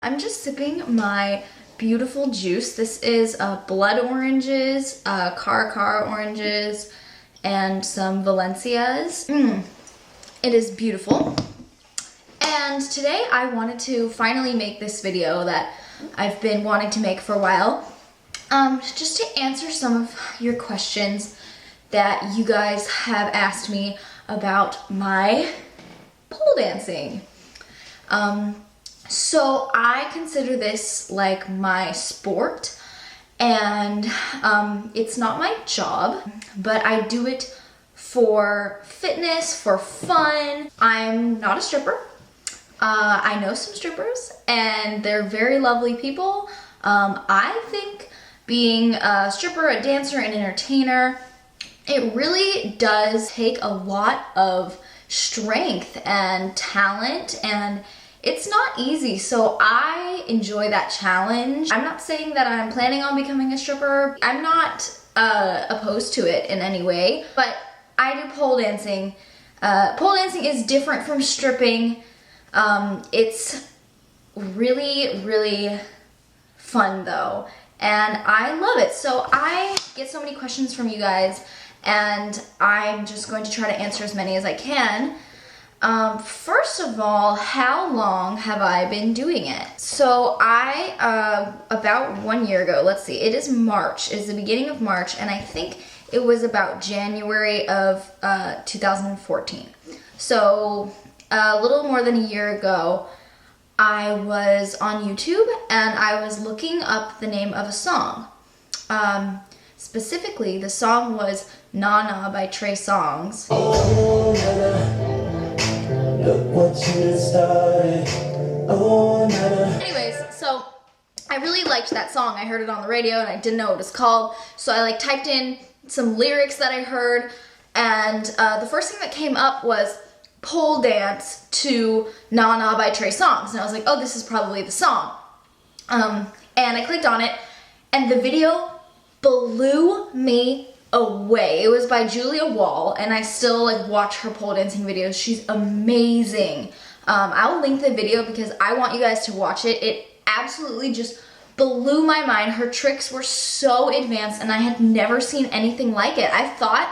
I'm just sipping my beautiful juice. This is blood oranges, Caracara oranges, and some Valencias. It is beautiful. And today I wanted to finally make this video that I've been wanting to make for a while, just to answer some of your questions that you guys have asked me about my pole dancing. So I consider this like my sport, and it's not my job, but I do it for fitness, for fun. I'm not a stripper. I know some strippers and they're very lovely people. I think being a stripper, a dancer, an entertainer, it really does take a lot of strength and talent, and it's not easy, so I enjoy that challenge. I'm not saying that I'm planning on becoming a stripper. I'm not opposed to it in any way, but I do pole dancing. Pole dancing is different from stripping. It's really, really fun though, and I love it. So I get so many questions from you guys, and I'm just going to try to answer as many as I can. First of all, how long have I been doing it? So I, about 1 year ago, let's see, it is March, it is the beginning of March, and I think it was about January of 2014. So a little more than a year ago, I was on YouTube and I was looking up the name of a song. Specifically, the song was Nah Nah by Trey Songz. Oh, look what you started. Oh, anyways, so I really liked that song. I heard it on the radio and I didn't know what it was called. So I typed in some lyrics that I heard, and the first thing that came up was pole dance to Nah Nah by Trey Songz. And I was like, oh, this is probably the song. And I clicked on it, and the video blew me away. It was by Julia Wall, and I still watch her pole dancing videos. She's amazing. I'll link the video because I want you guys to watch it. It absolutely just blew my mind. Her tricks were so advanced, and I had never seen anything like it. I thought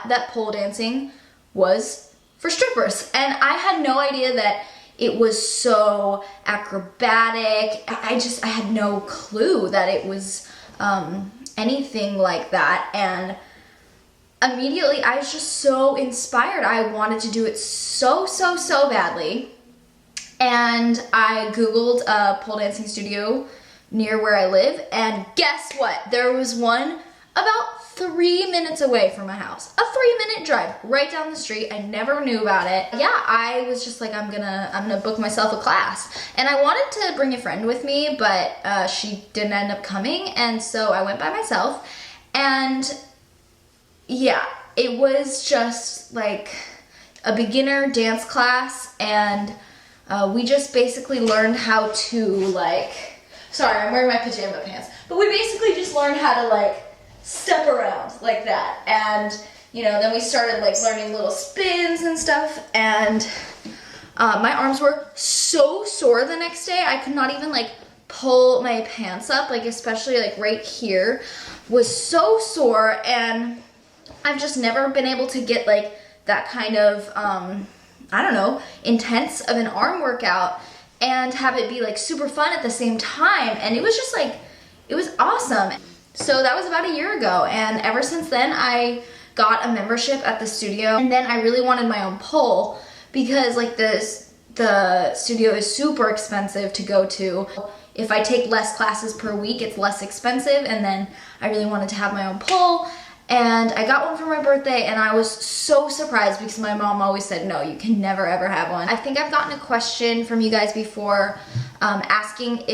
that pole dancing was for strippers, and I had no idea that it was so acrobatic. I had no clue that it was anything like that, and immediately I was just so inspired. I wanted to do it so badly, and I googled a pole dancing studio near where I live, and guess what? There was one about 3 minutes away from my house. A 3-minute drive right down the street. I never knew about it. Yeah, I was just like, I'm gonna book myself a class. And I wanted to bring a friend with me, but she didn't end up coming, and so I went by myself. And yeah, it was just like a beginner dance class, and we just basically learned how to sorry, I'm wearing my pajama pants, but we basically just learned how to step around like that, and then we started learning little spins and stuff, and my arms were so sore the next day. I could not even pull my pants up, especially right here was so sore, and I've just never been able to get that kind of I don't know, intense of an arm workout and have it be super fun at the same time. And it was just it was awesome. So that was about a year ago, and ever since then I got a membership at the studio, and then I really wanted my own pole because the studio is super expensive to go to. If I take less classes per week, it's less expensive, and then I really wanted to have my own pole, and I got one for my birthday, and I was so surprised because my mom always said, no, you can never ever have one. I think I've gotten a question from you guys before asking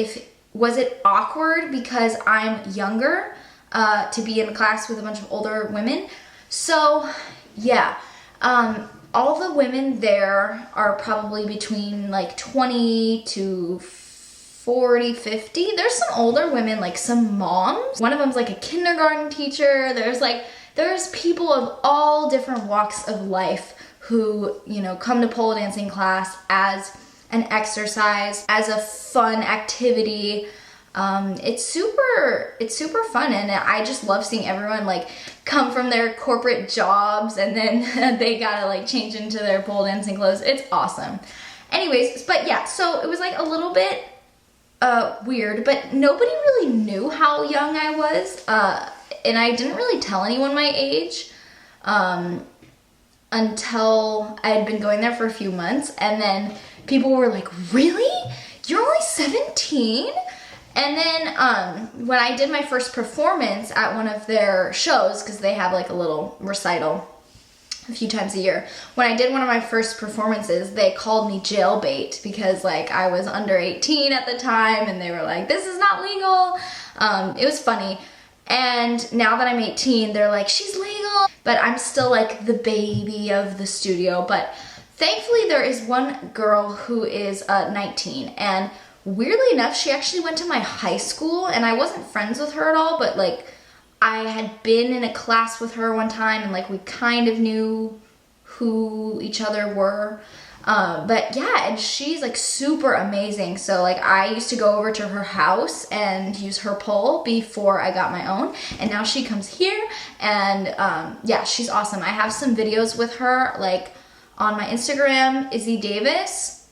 was it awkward because I'm younger to be in a class with a bunch of older women? So yeah, all the women there are probably between 20 to 40, 50. There's some older women, some moms. One of them's a kindergarten teacher. There's people of all different walks of life who, come to pole dancing class as an exercise, as a fun activity. It's super fun, and I just love seeing everyone like come from their corporate jobs and then they gotta like change into their pole dancing clothes. It's awesome. Anyways, but yeah, so it was like a little bit weird, but nobody really knew how young I was, and I didn't really tell anyone my age until I had been going there for a few months, and then people were like, really? You're only 17? And then when I did my first performance at one of their shows, because they have like a little recital a few times a year, when I did one of my first performances, they called me jailbait because like I was under 18 at the time, and they were like, this is not legal. It was funny. And now that I'm 18, they're like, she's legal. But I'm still like the baby of the studio. But thankfully there is one girl who is 19, and weirdly enough, she actually went to my high school, and I wasn't friends with her at all, but like I had been in a class with her one time, and like we kind of knew who each other were. But yeah, and she's like super amazing. So like I used to go over to her house and use her pole before I got my own, and now she comes here, and yeah, she's awesome. I have some videos with her like on my Instagram, Izzy Davis.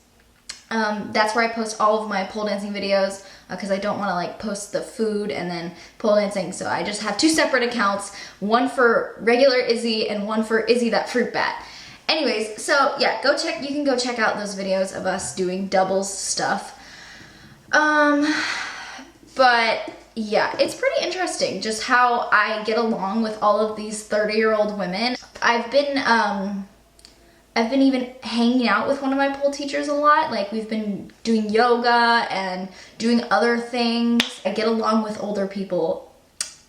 That's where I post all of my pole dancing videos, because I don't want to like post the food and then pole dancing, so I just have two separate accounts, one for regular Izzy and one for Izzy That Fruit Bat. Anyways, so yeah, you can go check out those videos of us doing doubles stuff. But yeah, it's pretty interesting just how I get along with all of these 30-year-old women. I've been even hanging out with one of my pole teachers a lot. Like we've been doing yoga and doing other things. I get along with older people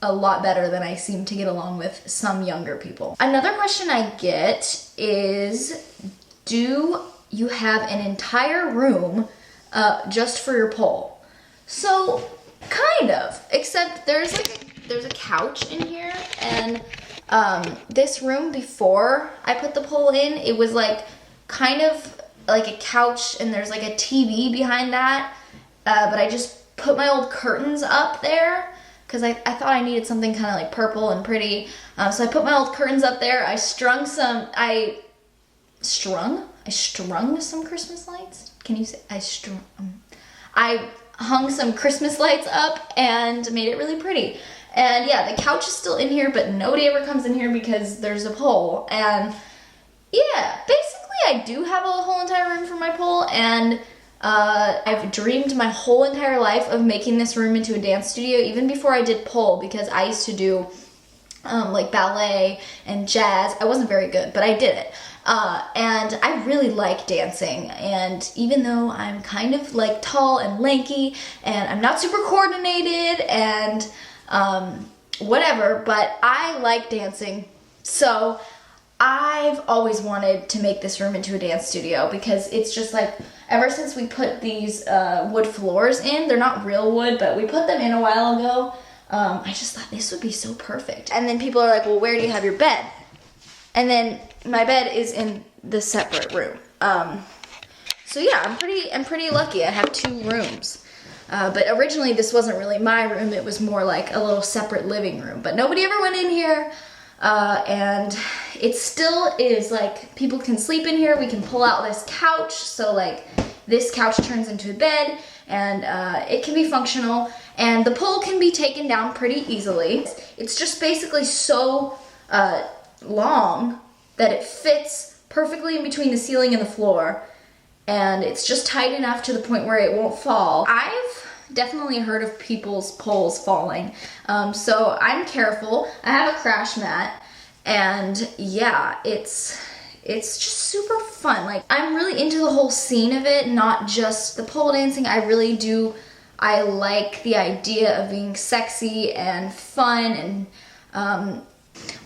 a lot better than I seem to get along with some younger people. Another question I get is, do you have an entire room just for your pole? So kind of, except there's a couch in here, and this room before I put the pole in, it was like kind of like a couch, and there's like a TV behind that, but I just put my old curtains up there because I thought I needed something kind of like purple and pretty, so I put my old curtains up there. I strung some Christmas lights. Can you say I hung some Christmas lights up and made it really pretty. And yeah, the couch is still in here, but nobody ever comes in here because there's a pole. And yeah, basically I do have a whole entire room for my pole, and I've dreamed my whole entire life of making this room into a dance studio, even before I did pole, because I used to do like ballet and jazz. I wasn't very good, but I did it. And I really like dancing, and even though I'm kind of like tall and lanky, and I'm not super coordinated, and whatever, but I like dancing. So I've always wanted to make this room into a dance studio, because it's just like, ever since we put these wood floors in, they're not real wood, but we put them in a while ago, I just thought this would be so perfect. And then people are like, well, where do you have your bed? And then my bed is in the separate room. So yeah, I'm pretty lucky. I have 2 rooms. But originally this wasn't really my room, it was more like a little separate living room. But nobody ever went in here, and it still is like, people can sleep in here. We can pull out this couch, so like this couch turns into a bed, and it can be functional, and the pole can be taken down pretty easily. It's just basically so long that it fits perfectly in between the ceiling and the floor, and it's just tight enough to the point where it won't fall. I've definitely heard of people's poles falling, so I'm careful. I have a crash mat, and yeah, it's just super fun. Like, I'm really into the whole scene of it, not just the pole dancing. I like the idea of being sexy and fun, and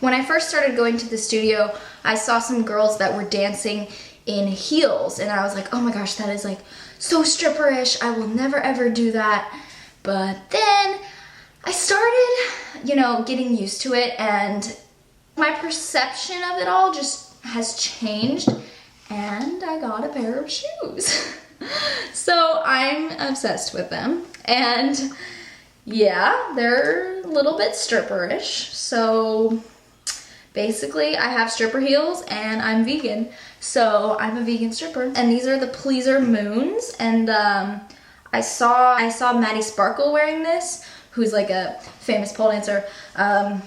when I first started going to the studio, I saw some girls that were dancing in heels, and I was like, oh my gosh, that is like so stripperish. I will never ever do that. But then I started, getting used to it, and my perception of it all just has changed, and I got a pair of shoes. So I'm obsessed with them. And yeah, they're a little bit stripperish. So basically I have stripper heels and I'm vegan. So I'm a vegan stripper. And these are the Pleaser Moons. And I saw Maddie Sparkle wearing this, who's like a famous pole dancer. And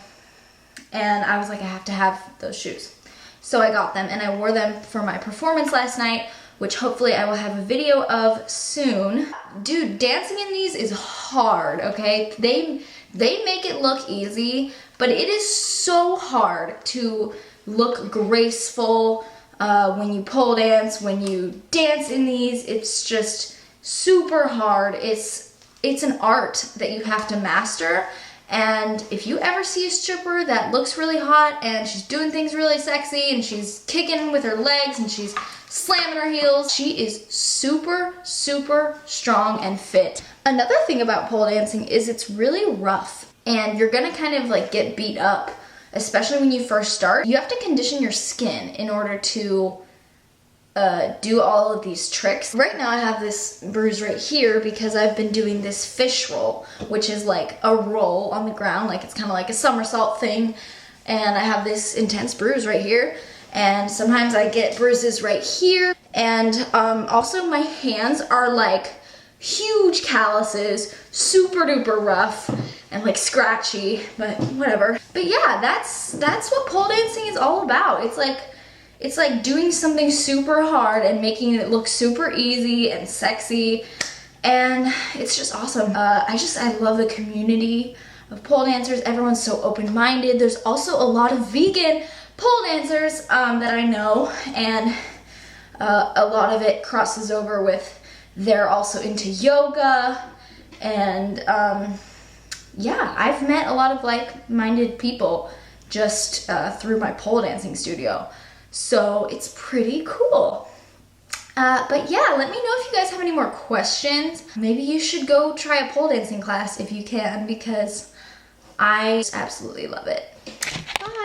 I was like, I have to have those shoes. So I got them and I wore them for my performance last night, which hopefully I will have a video of soon. Dude, dancing in these is hard, okay? They make it look easy, but it is so hard to look graceful when you pole dance, when you dance in these. It's just super hard. It's an art that you have to master. And if you ever see a stripper that looks really hot and she's doing things really sexy and she's kicking with her legs and she's slamming her heels, she is super, super strong and fit. Another thing about pole dancing is it's really rough and you're gonna kind of like get beat up, especially when you first start. You have to condition your skin in order to do all of these tricks. Right now I have this bruise right here because I've been doing this fish roll, which is like a roll on the ground, like it's kind of like a somersault thing, and I have this intense bruise right here, and sometimes I get bruises right here, and also my hands are like huge calluses, super duper rough and like scratchy, but whatever. But yeah, that's what pole dancing is all about. It's like doing something super hard and making it look super easy and sexy, and it's just awesome. I love the community of pole dancers. Everyone's so open-minded. There's also a lot of vegan pole dancers that I know, and a lot of it crosses over with they're also into yoga, and yeah, I've met a lot of like-minded people just through my pole dancing studio. So it's pretty cool. But yeah, let me know if you guys have any more questions. Maybe you should go try a pole dancing class if you can, because I absolutely love it.